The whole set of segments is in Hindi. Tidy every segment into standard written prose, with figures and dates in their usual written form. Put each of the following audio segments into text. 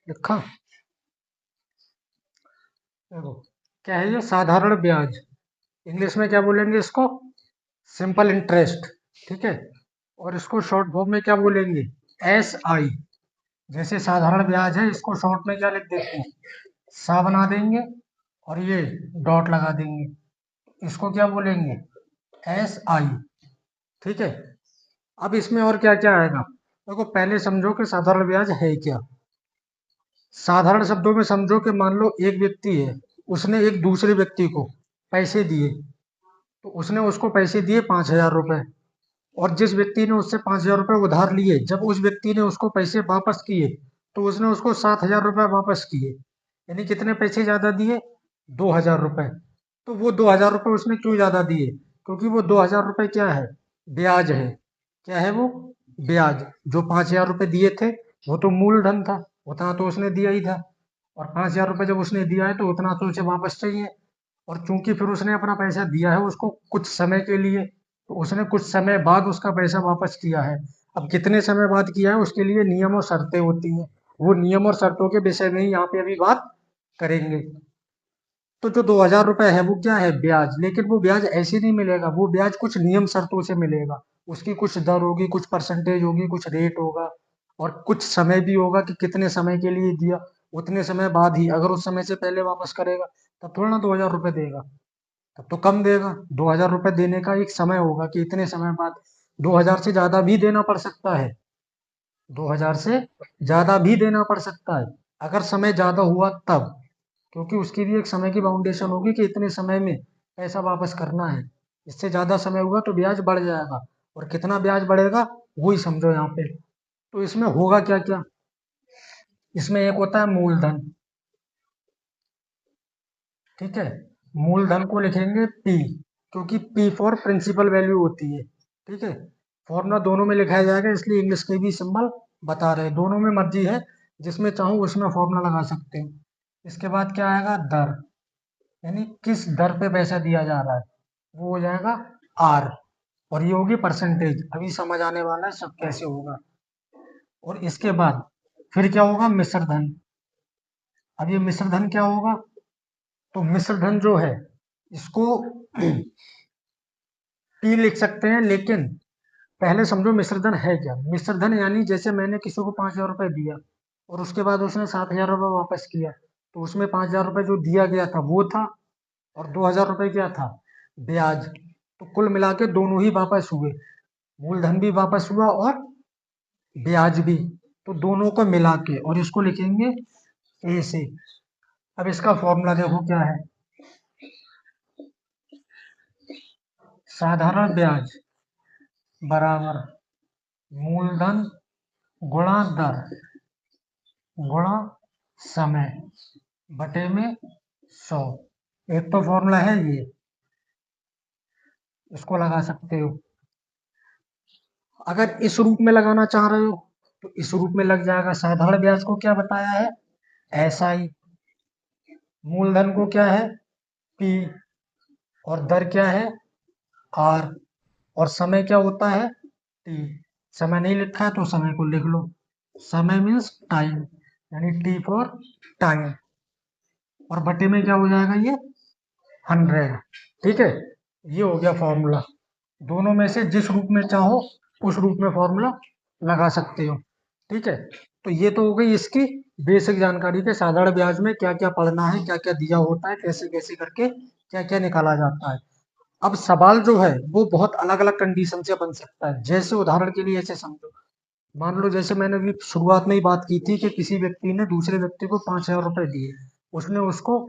लिखा। देखो, क्या है ये? साधारण ब्याज। इंग्लिश में क्या बोलेंगे इसको? Simple interest. ठीक है। और इसको शॉर्ट फॉर्म में क्या बोलेंगे? SI। जैसे साधारण ब्याज है, इसको शॉर्ट में क्या लिख देते हैं? सा बना देंगे और ये डॉट लगा देंगे। इसको क्या बोलेंगे? SI। ठीक है। अब इसमें और क्या क्या आएगा? देखो, पहले समझो कि साधारण ब्याज है क्या। साधारण शब्दों में समझो कि मान लो एक व्यक्ति है, उसने एक दूसरे व्यक्ति को पैसे दिए, तो उसने उसको पैसे दिए 5,000 रुपए। और जिस व्यक्ति ने उससे 5,000 रुपए उधार लिए, जब उस व्यक्ति ने उसको पैसे वापस किए, तो उसने उसको 7,000 रुपए वापस किए। यानी कितने पैसे ज्यादा दिए? 2,000 रुपए। तो वो 2,000 रुपए उसने क्यों ज्यादा दिए? क्योंकि वो 2,000 रुपए क्या है? ब्याज है। क्या है वो? ब्याज। जो 5,000 रुपए दिए थे, वो तो मूलधन था, उतना तो उसने दिया ही था। और 5,000 रुपए जब उसने दिया है, तो उतना तो उसे वापस चाहिए। और चूंकि फिर उसने अपना पैसा दिया है उसको कुछ समय के लिए, तो उसने कुछ समय बाद उसका पैसा वापस किया है। अब कितने समय बाद किया है, उसके लिए नियम और शर्तें होती हैं। वो नियम और शर्तों के विषय में ही यहाँ पे अभी बात करेंगे। तो जो 2,000 रुपए है वो क्या है? ब्याज। लेकिन वो ब्याज ऐसे नहीं मिलेगा, वो ब्याज कुछ नियम शर्तों से मिलेगा। उसकी कुछ दर होगी, कुछ परसेंटेज होगी, कुछ रेट होगा। और कुछ समय भी होगा कि कितने समय के लिए दिया। उतने समय बाद ही, अगर उस समय से पहले वापस करेगा, तब थोड़ा ना 2,000 रुपए देगा। तब तो कम देगा। 2,000 रुपए देने का एक समय होगा कि इतने समय बाद। 2,000 से ज्यादा भी देना पड़ सकता है। 2,000 से ज्यादा भी देना पड़ सकता है, अगर समय ज्यादा हुआ तब। क्योंकि उसकी भी एक समय की बाउंडेशन होगी कि इतने समय में पैसा वापस करना है। इससे ज्यादा समय हुआ तो ब्याज बढ़ जाएगा। और कितना ब्याज बढ़ेगा, वो ही समझो यहाँ पे। तो इसमें होगा क्या क्या? इसमें एक होता है मूलधन। ठीक है। मूलधन को लिखेंगे P, क्योंकि P फॉर प्रिंसिपल वैल्यू होती है। ठीक है। फॉर्मूला दोनों में लिखाया जाएगा, इसलिए इंग्लिश के भी सिंबल बता रहे हैं। दोनों में मर्जी है, जिसमें चाहूँ उसमें फॉर्मूला लगा सकते हो। इसके बाद क्या आएगा? दर। यानी किस दर पे पैसा दिया जा रहा है, वो हो जाएगा R। और ये होगी परसेंटेज। अभी समझ आने वाला है सब कैसे होगा। और इसके बाद फिर क्या होगा? मिश्र धन। अब ये मिश्र धन क्या होगा? तो मिश्र धन जो है, इसको P लिख सकते हैं, लेकिन पहले समझो मिश्र धन है क्या। मिश्र धन यानी जैसे मैंने किसी को 5,000 रुपए दिया, और उसके बाद उसने 7,000 रुपए वापस किया, तो उसमें 5,000 रुपए जो दिया गया था वो था, और 2,000 रुपए क्या था? ब्याज। तो कुल मिला के दोनों ही वापस हुए। मूलधन भी वापस हुआ और ब्याज भी। तो दोनों को मिला के, और इसको लिखेंगे ए से। अब इसका फॉर्मूला देखो क्या है। साधारण ब्याज बराबर मूलधन गुणा दर गुणा समय बटे में 100। एक तो फॉर्मूला है ये, इसको लगा सकते हो। अगर इस रूप में लगाना चाह रहे हो, तो इस रूप में लग जाएगा। साधारण ब्याज को क्या बताया है? SI। मूलधन को क्या है? P। और दर क्या है? R। और समय क्या होता है? T। समय नहीं लिखा है तो समय को लिख लो। समय मीन्स टाइम, यानी T फॉर टाइम। और बटे में क्या हो जाएगा ये? 100। ठीक है। ये हो गया फॉर्मूला। दोनों में से जिस रूप में चाहो उस रूप में फॉर्मूला लगा सकते हो। ठीक है। तो ये तो हो गई इसकी बेसिक जानकारी के साधारण ब्याज में क्या क्या पढ़ना है, क्या क्या दिया होता है, कैसे कैसे करके क्या क्या निकाला जाता है। अब सवाल जो है वो बहुत अलग अलग कंडीशन से बन सकता है। जैसे उदाहरण के लिए ऐसे समझो, मान लो जैसे मैंने अभी शुरुआत में ही बात की थी कि किसी व्यक्ति ने दूसरे व्यक्ति को 5,000 रुपए दिए, उसने उसको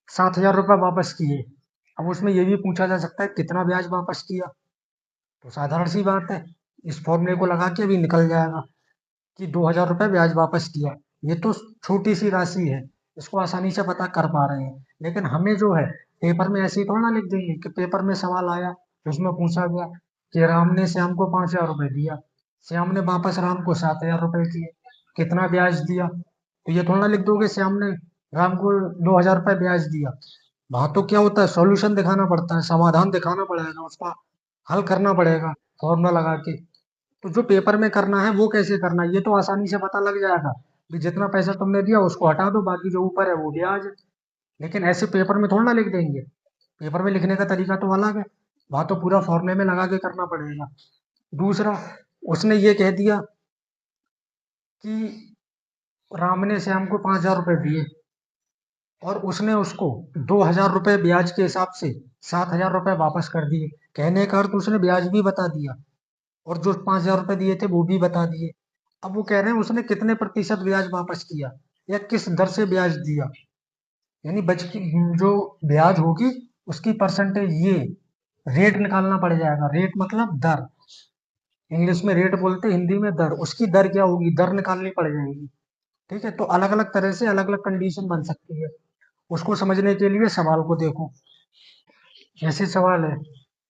7,000 रुपए वापस किए। अब उसमें ये भी पूछा जा सकता है कितना ब्याज वापस किया। तो साधारण सी बात है, इस फॉर्मूले को लगा के अभी निकल जाएगा कि 2,000 रुपए ब्याज वापस किया। ये तो छोटी सी राशि है, इसको आसानी से पता कर पा रहे हैं। लेकिन हमें जो है पेपर में ऐसे ही थोड़ा ना लिख देंगे कि पेपर में सवाल आया, उसमें पूछा गया कि राम ने श्याम को 5,000 रुपए दिया, श्याम ने वापस राम को 7,000 रुपए किए, कितना ब्याज दिया। तो ये थोड़ा ना लिख दोगे श्याम ने राम को 2,000 रुपए ब्याज दिया। वहां तो क्या होता है, सॉल्यूशन दिखाना पड़ता है, समाधान दिखाना पड़ेगा, उसका हल करना पड़ेगा फॉर्मूला लगा के। तो जो पेपर में करना है वो कैसे करना है, ये तो आसानी से पता लग जाएगा। भी जितना पैसा तुमने दिया उसको हटा दो, बाकी जो ऊपर है वो ब्याज है। लेकिन ऐसे पेपर में थोड़ा ना लिख देंगे, पेपर में लिखने का तरीका तो अलग है, वहां तो पूरा फॉर्मूले में लगा के करना पड़ेगा। दूसरा, उसने ये कह दिया कि राम ने श्याम को 5,000 रुपए दिए और उसने उसको 2,000 रुपए ब्याज के हिसाब से 7,000 रुपए वापस कर दिए। कहने का अर्थ उसने ब्याज भी बता दिया और जो 5,000 रुपए दिए थे वो भी बता दिए। अब वो कह रहे हैं उसने कितने प्रतिशत ब्याज वापस किया या किस दर से ब्याज दिया, यानी बच की जो ब्याज होगी उसकी परसेंटेज, ये रेट निकालना पड़ जाएगा। रेट मतलब दर, इंग्लिश में रेट बोलते हैं, हिंदी में दर। उसकी दर क्या होगी, दर निकालनी पड़ जाएगी। ठीक है, तो अलग अलग तरह से अलग अलग कंडीशन बन सकती है। उसको समझने के लिए सवाल को देखो। जैसे सवाल है,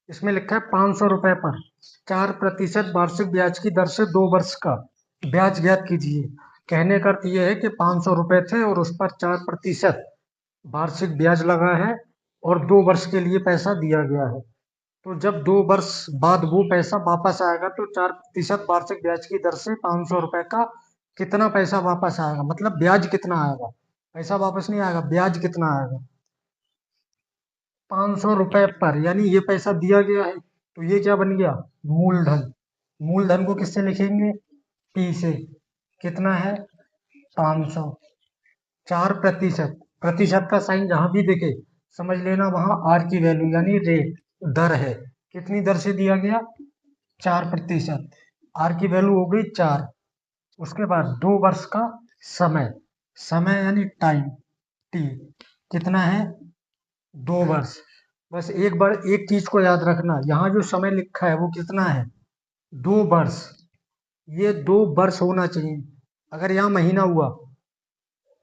इसमें लिखा है 500 रुपए पर 4% वार्षिक ब्याज की दर से 2 वर्ष का ब्याज ज्ञात कीजिए। कहने का अर्थ यह है कि 500 रुपए थे और उस पर 4% वार्षिक ब्याज लगा है और 2 वर्ष के लिए पैसा दिया गया है। तो जब 2 वर्ष बाद वो पैसा वापस आएगा तो 4% वार्षिक ब्याज की दर से 500 रुपए का कितना पैसा वापस आएगा, मतलब ब्याज कितना आएगा। पैसा वापस नहीं आएगा, ब्याज कितना आएगा। 500 रुपए पर, यानी ये पैसा दिया गया है तो ये क्या बन गया, मूलधन। मूलधन को किससे लिखेंगे, पी से। कितना है, 500। 4%, प्रतिशत का साइन जहां भी दिखे समझ लेना वहां आर की वैल्यू यानी रेट, दर है। कितनी दर से दिया गया, 4%। आर की वैल्यू हो गई 4। उसके बाद 2 वर्ष का समय, समय यानी टाइम, टी कितना है, 2 वर्ष। बस एक बार एक चीज को याद रखना, यहाँ जो समय लिखा है वो कितना है, 2 वर्ष। ये 2 वर्ष होना चाहिए। अगर यहाँ महीना हुआ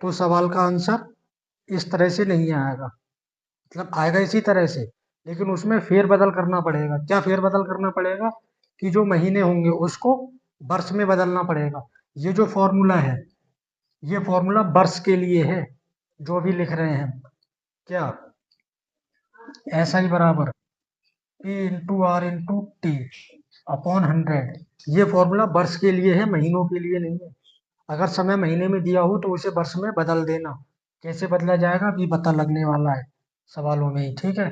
तो सवाल का आंसर इस तरह से नहीं आएगा, मतलब आएगा इसी तरह से, लेकिन उसमें फेरबदल करना पड़ेगा। क्या फेरबदल करना पड़ेगा, कि जो महीने होंगे उसको वर्ष में बदलना पड़ेगा। ये जो फॉर्मूला है, ये फॉर्मूला वर्ष के लिए है जो भी लिख रहे हैं। क्या, ऐसा ही बराबर P into R into T upon 100। ये फॉर्मूला वर्ष के लिए है, महीनों के लिए नहीं है। अगर समय महीने में दिया हो तो उसे वर्ष में बदल देना। कैसे बदला जाएगा अभी पता लगने वाला है सवालों में ही, ठीक है।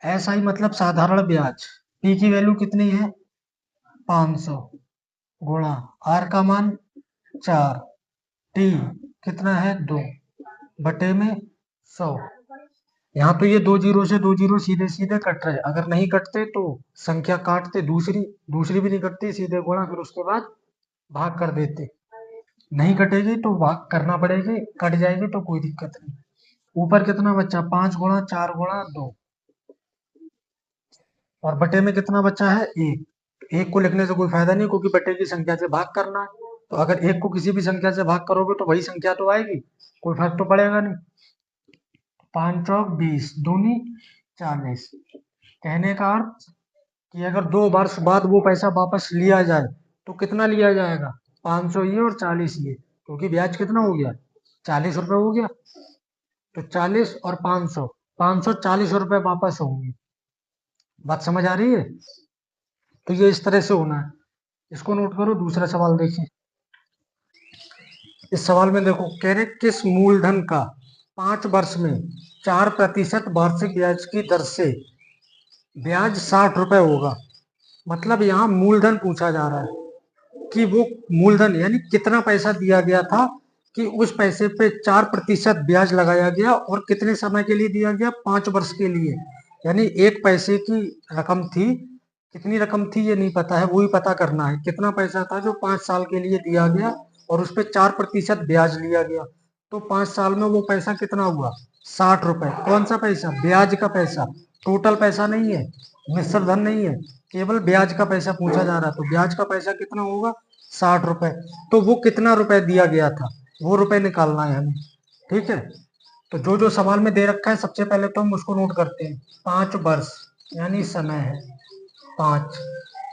ऐसा ही मतलब साधारण ब्याज, पी की वैल्यू कितनी है, 500 गुणा आर का मान 4, टी कितना है 2 बटे में 100। यहाँ तो ये 2 जीरो से 2 जीरो सीधे सीधे कट रहे, अगर नहीं कटते तो संख्या काटते, दूसरी दूसरी भी नहीं कटती, सीधे गुणा, फिर उसके बाद भाग कर देते। नहीं कटेगी तो भाग करना पड़ेगी, कट जाएगी तो कोई दिक्कत नहीं। ऊपर कितना बचा, 5 गुणा 4 गुणा 2, और बटे में कितना बचा है, 1। एक को लिखने से कोई फायदा नहीं क्योंकि बटे की संख्या से भाग करना है। तो अगर एक को किसी भी संख्या से भाग करोगे तो वही संख्या तो आएगी, कोई फर्क तो पड़ेगा नहीं। 5 चौक 20, दूनी 40। कहने का अर्थ कि अगर 2 वर्ष बाद वो पैसा वापस लिया जाए तो कितना लिया जाएगा, 500 ये और 40 ये, क्योंकि ब्याज कितना हो गया, 40 रुपए हो गया। तो 40 और 500, 540 रुपए वापस होंगे। बात समझ आ रही है। तो ये इस तरह से होना है, इसको नोट करो। दूसरा सवाल देखिए, इस सवाल में देखो कह रहे किस मूलधन का 5 वर्ष में 4% वार्षिक ब्याज की दर से ब्याज 60 रुपए होगा। मतलब यहाँ मूलधन पूछा जा रहा है कि वो मूलधन यानी कितना पैसा दिया गया था कि उस पैसे पे 4% ब्याज लगाया गया और कितने समय के लिए दिया गया, 5 वर्ष के लिए। यानी एक पैसे की रकम थी, कितनी रकम थी ये नहीं पता है, वो ही पता करना है कितना पैसा था जो 5 साल के लिए दिया गया और उस पर 4% ब्याज लिया गया। तो 5 साल में वो पैसा कितना हुआ, 60 रुपए। कौन सा पैसा, ब्याज का पैसा, टोटल पैसा नहीं है, मिश्र धन नहीं है, केवल ब्याज का पैसा पूछा जा रहा है। तो ब्याज का पैसा कितना होगा, 60 रुपए। तो वो कितना रुपए दिया गया था वो रुपए निकालना है हमें, ठीक है। तो जो जो सवाल में दे रखा है सबसे पहले तो हम उसको नोट करते हैं। 5 वर्ष यानी समय है 5,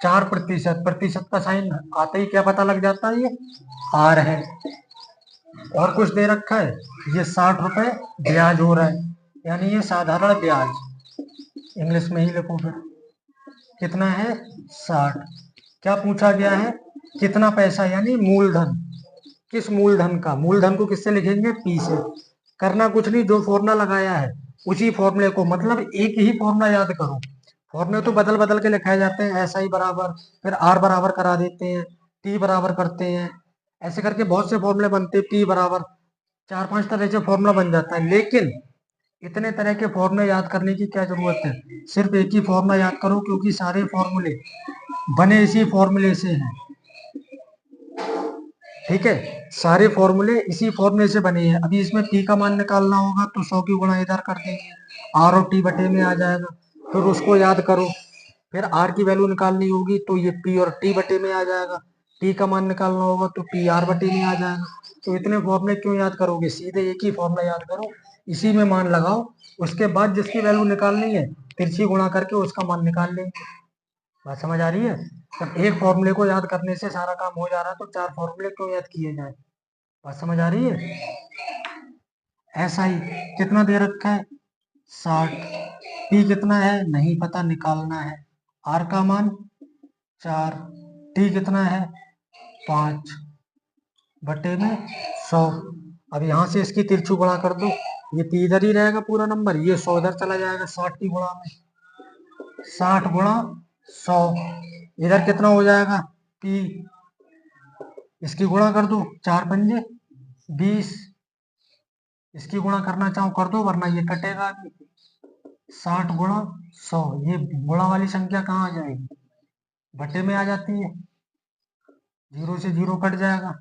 4%, प्रतिशत का साइन आते ही क्या पता लग जाता है, ये आर है। और कुछ दे रखा है, ये 60 रुपए ब्याज हो रहा है, यानी ये साधारण ब्याज। इंग्लिश में ही लिखो फिर, कितना है 60। क्या पूछा गया है, कितना पैसा यानी मूलधन, किस मूलधन का, मूलधन को किससे लिखेंगे, पी से। करना कुछ नहीं, जो फॉर्मूला लगाया है उसी फॉर्मूले को, मतलब एक ही फॉर्मूला याद करो। फॉर्मूले तो बदल बदल के लिखाए जाते हैं, ऐसा ही बराबर, फिर आर बराबर करा देते हैं, टी बराबर करते हैं, ऐसे करके बहुत से फॉर्मूले बनते हैं, पी बराबर, 4-5 तरह से फॉर्मूला बन जाता है। लेकिन इतने तरह के फॉर्मूले याद करने की क्या जरूरत है, सिर्फ एक ही फॉर्मूला याद करो, क्योंकि सारे फॉर्मूले बने इसी फॉर्मूले से हैं। ठीक है, सारे फॉर्मूले इसी फॉर्मूले से बने हैं। अभी इसमें पी का मान निकालना होगा तो 100 की गुणा इधर कर देंगे, आर और टी बटे में आ जाएगा, फिर उसको याद करो। फिर आर की वैल्यू निकालनी होगी तो ये पी और टी बटे में आ जाएगा, टी का मान निकालना होगा तो पी आर बटे में आ जाएगा। तो इतने फॉर्मूले क्यों याद करोगे, सीधे एक ही फॉर्मूला याद करो, इसी में मान लगाओ, उसके बाद जिसकी वैल्यू निकालनी है तिरछी गुणा करके उसका मान निकाल लेंगे। बात समझ आ रही है। जब एक फॉर्मूले को याद करने से सारा काम हो जा रहा है तो 4 फॉर्मूले क्यों याद किए जाए। बात समझ आ रही है। ऐसा ही कितना दे रखा है, 60। पी कितना है नहीं पता, निकालना है। आर का मान 4, टी कितना है 5 बटे में 100। अब यहाँ से इसकी तिरछी गुणा कर दो, ये पी इधर ही रहेगा पूरा नंबर, ये 100 इधर चला जाएगा 60 की गुणा में, 60 गुणा 100, इधर कितना हो जाएगा पी, इसकी गुणा कर दो, 4 पंजे 20, इसकी गुणा करना चाहो कर दो वरना ये कटेगा। 60 गुणा 100, ये गुणा वाली संख्या कहाँ आ जाएगी, बटे में आ जाती है, जीरो से जीरो कट जाएगा,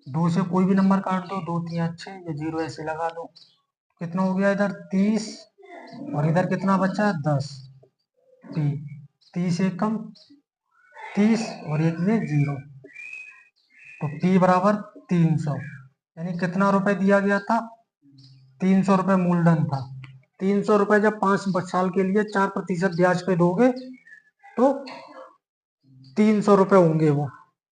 दो से कोई भी नंबर काट दो, 2 3 6, ये जीरो ऐसे लगा दो, कितना हो गया इधर 30, और इधर कितना बचा 10, पी 30 एक कम 30 और एक ये जीरो, तो पी बराबर 300, यानी कितना रुपए दिया गया था, 300 रुपए मूलधन था। 300 रुपए जब 5 साल के लिए 4% ब्याज पे दोगे तो 300 रुपए होंगे वो,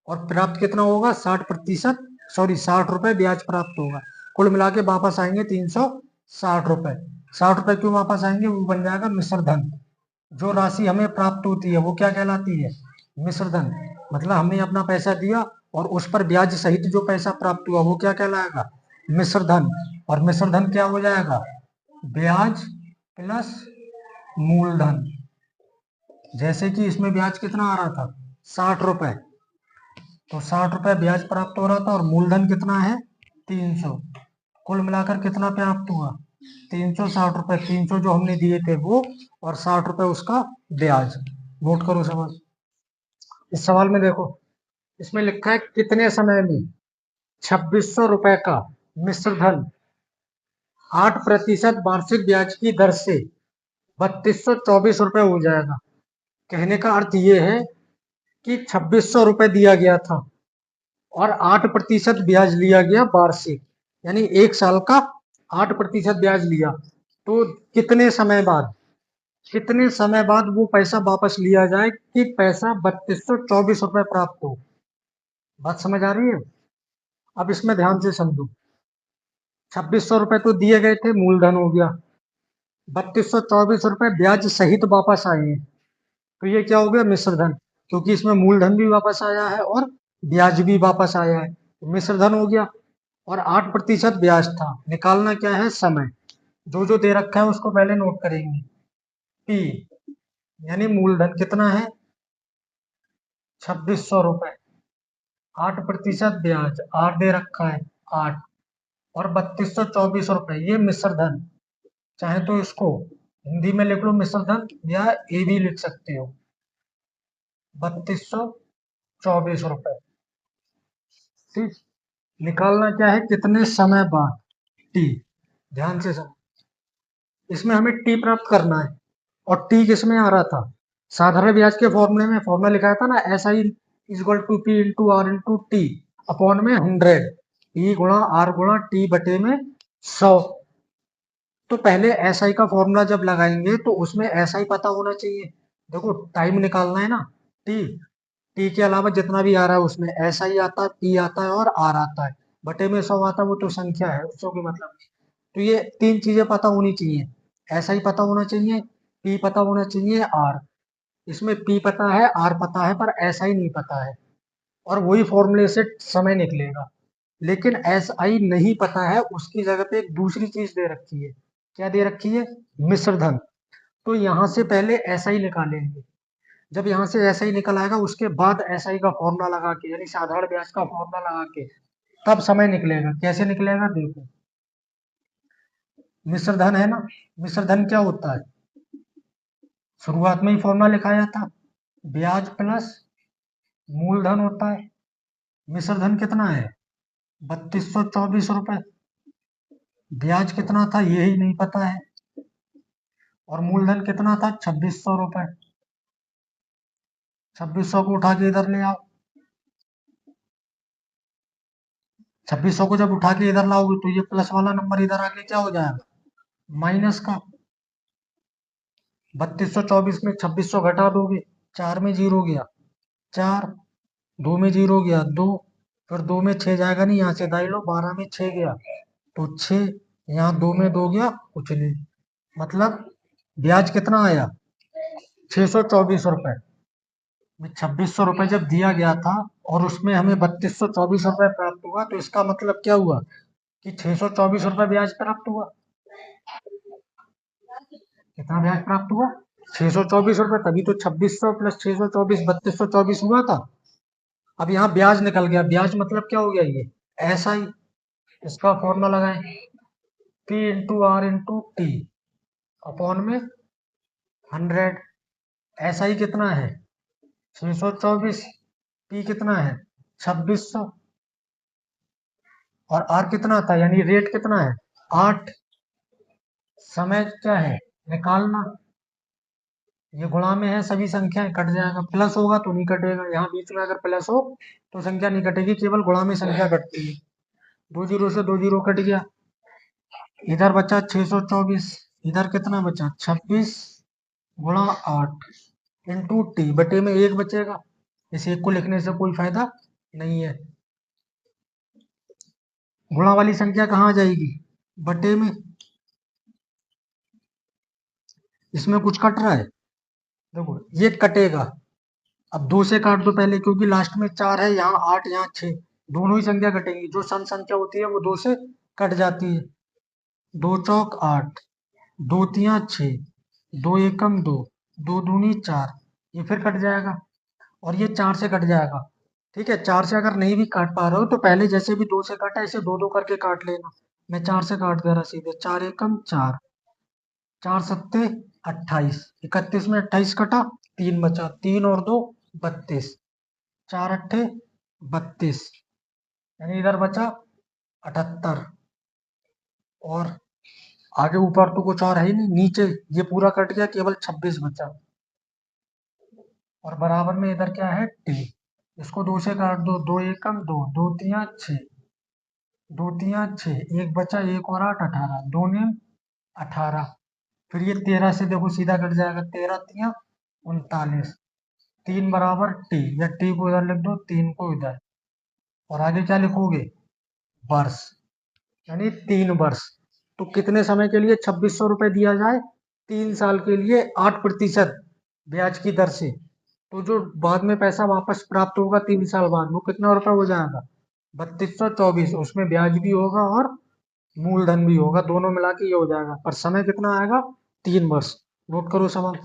और प्राप्त कितना होगा 60%, सॉरी 60 रुपए ब्याज प्राप्त होगा। कुल मिला के वापस आएंगे 360 रुपए। 60 रुपए क्यों वापस आएंगे, वो बन जाएगा मिश्र धन। जो राशि हमें प्राप्त होती है वो क्या कहलाती है, मिश्र धन। मतलब हमने अपना पैसा दिया और उस पर ब्याज सहित जो पैसा प्राप्त हुआ वो क्या कहलाएगा, मिश्र धन। और मिश्र धन क्या हो जाएगा, ब्याज प्लस मूलधन। जैसे कि इसमें ब्याज कितना आ रहा था 60 रुपए, तो 60 रुपए ब्याज प्राप्त हो रहा था और मूलधन कितना है 300, कुल मिलाकर कितना प्राप्त हुआ 360 रुपए। 300 जो हमने दिए थे वो, और 60 रुपए उसका ब्याज। नोट करो सवाल। इस सवाल में देखो, इसमें लिखा है कितने समय में 2600 रुपए का मिश्र धन 8% वार्षिक ब्याज की दर से 3224 रुपए हो जाएगा। कहने का अर्थ ये है कि 2600 रुपए दिया गया था और 8% ब्याज लिया गया वार्षिक, यानी एक साल का 8% ब्याज लिया, तो कितने समय बाद वो पैसा वापस लिया जाए कि पैसा 3224 रुपए प्राप्त हो। बात समझ आ रही है। अब इसमें ध्यान से समझो, 2600 रुपए तो दिए गए थे, मूलधन हो गया, 3224 रुपए ब्याज सहित वापस आए हैं, तो ये क्या हो गया मिश्र धन, क्योंकि इसमें मूलधन भी वापस आया है और ब्याज भी वापस आया है, तो मिश्र धन हो गया। और 8% ब्याज था। निकालना क्या है, समय। जो जो दे रखा है उसको पहले नोट करेंगे। पी यानी मूलधन कितना है 2600 रुपए, 8% ब्याज, आर दे रखा है 8, और 3224 रुपए ये मिश्र धन। चाहे तो इसको हिंदी में लिख लो मिश्र धन, या ए भी लिख सकते हो, 3224 रुपए। ठीक, निकालना क्या है कितने समय बाद, टी। ध्यान से समझ, इसमें हमें टी प्राप्त करना है, और टी किसमें आ रहा था, साधारण ब्याज के फॉर्मूले में फॉर्मूला लिखा था ना, S I equal to P into R into T upon में 100, पी गुणा आर गुणा टी बटे में 100। तो पहले एस आई का फॉर्मूला जब लगाएंगे तो उसमें एस आई पता होना चाहिए। देखो टाइम निकालना है ना, टी, टी के अलावा जितना भी आ रहा है उसमें एस आई आता है, पी आता है और आर आता है, बटे में 100 आता है, वो तो संख्या है, उसको कोई मतलब नहीं। तो ये तीन चीजें पता होनी चाहिए, एस आई पता होना चाहिए, पी पता होना चाहिए, आर। इसमें पी पता है, आर पता है, पर एस आई नहीं पता है, और वही फॉर्मूले से समय निकलेगा। लेकिन एस आई नहीं पता है, उसकी जगह पे एक दूसरी चीज दे रखी है। क्या दे रखी है? मिश्र धन। तो यहाँ से पहले एस आई निकालेंगे। जब यहाँ से एस आई निकल आएगा, उसके बाद एस आई का फॉर्मूला लगा के, यानी साधारण ब्याज का फॉर्मूला लगा के तब समय निकलेगा। कैसे निकलेगा देखो, मिश्र धन है ना, मिश्र धन क्या होता है? शुरुआत में ही फॉर्मूला लिखाया था, ब्याज प्लस मूलधन होता है। मिश्र धन कितना है? 3224 रुपए। ब्याज कितना था यही नहीं पता है, और मूलधन कितना था? 2600 रुपए। 2600 को उठा के इधर ले आओ। 2600 को जब उठा के इधर लाओगे तो ये प्लस वाला नंबर इधर आके क्या हो जाएगा? माइनस का। 3224 में 2600 घटा दोगे, 4 में 0 गया 4, 2 में 0 गया 2, फिर 2 में 6 जाएगा नहीं, यहाँ से दाई लो, 12 में 6 गया तो 6, यहाँ 2 में 2 गया कुछ नहीं। मतलब ब्याज कितना आया? 624 रुपए। 2600 रुपए जब दिया गया था और उसमें हमें 3224 रुपए प्राप्त हुआ, तो इसका मतलब क्या हुआ कि 624 रुपए ब्याज प्राप्त हुआ। कितना ब्याज प्राप्त हुआ? 624 रुपए। तभी तो 2600 प्लस 624 3224 हुआ था। अब यहाँ ब्याज निकल गया। ब्याज मतलब क्या हो गया? ये ऐसा ही। इसका फॉर्मूला लगाएं, P into R into T upon में 100। ऐसा ही कितना है? 624। पी कितना है? 2600। और आर कितना था, यानी रेट कितना है? 8। समय क्या है? निकालना। ये गुणा में है, सभी संख्याएं कट जाएगा। प्लस होगा तो नहीं कटेगा, यहाँ बीच में अगर प्लस हो तो संख्या नहीं कटेगी, केवल गुणा में संख्या कटती है। 2 जीरो से 2 जीरो कट गया, इधर बचा 624, इधर कितना बचा? 26 गुणा 8 इंटू टी बटे में 1 बचेगा। इस 1 को लिखने से कोई फायदा नहीं है। गुणा वाली संख्या कहाँ आ जाएगी? बटे में। इसमें कुछ कट रहा है? देखो ये कटेगा। अब 2 से काट दो पहले, क्योंकि लास्ट में 4 है, यहाँ 8, यहाँ 6, दोनों ही संख्या कटेंगी। जो सम संख्या होती है वो 2 से कट जाती है। 2 चौक 8, 2 तिया 6, 2 एकम 2, 2 दूनी 4, ये फिर कट जाएगा। और ये 4 से कट जाएगा। ठीक है, 4 से अगर नहीं भी काट पा रहे हो तो पहले जैसे भी 2 से काटा, ऐसे 2 2 करके काट लेना। मैं 4 से काट दे रहा सीधे, 4 एकम 4, 4 सत्ते 28, 31 में 28 कटा, 3 बचा, 3 और 2 32, 4 अट्ठे 32, यानी इधर बचा 78। और आगे ऊपर तो कुछ और है ही नहीं, नीचे ये पूरा कट गया, केवल 26 बचा। और बराबर में इधर क्या है? टी। इसको 2 से काट दो, 2 एकम 2, 2 तिया 6, 2 तिया 6, एक बचा, 1 और 8 18, 2 ने 18। फिर ये 13 से देखो सीधा कट जाएगा, 13 तिया 39, 3 बराबर टी, या टी को इधर लिख दो, 3 को इधर। और आगे क्या लिखोगे? वर्ष, यानी 3 वर्ष। तो कितने समय के लिए 2600 रुपए दिया जाए? 3 साल के लिए 8% ब्याज की दर से। तो जो बाद में पैसा वापस प्राप्त होगा 3 साल बाद, वो कितना रुपए हो जाएगा? 3224। उसमें ब्याज भी होगा और मूलधन भी होगा, दोनों मिला के ये हो जाएगा। पर समय कितना आएगा? 3 वर्ष। नोट करो सवाल।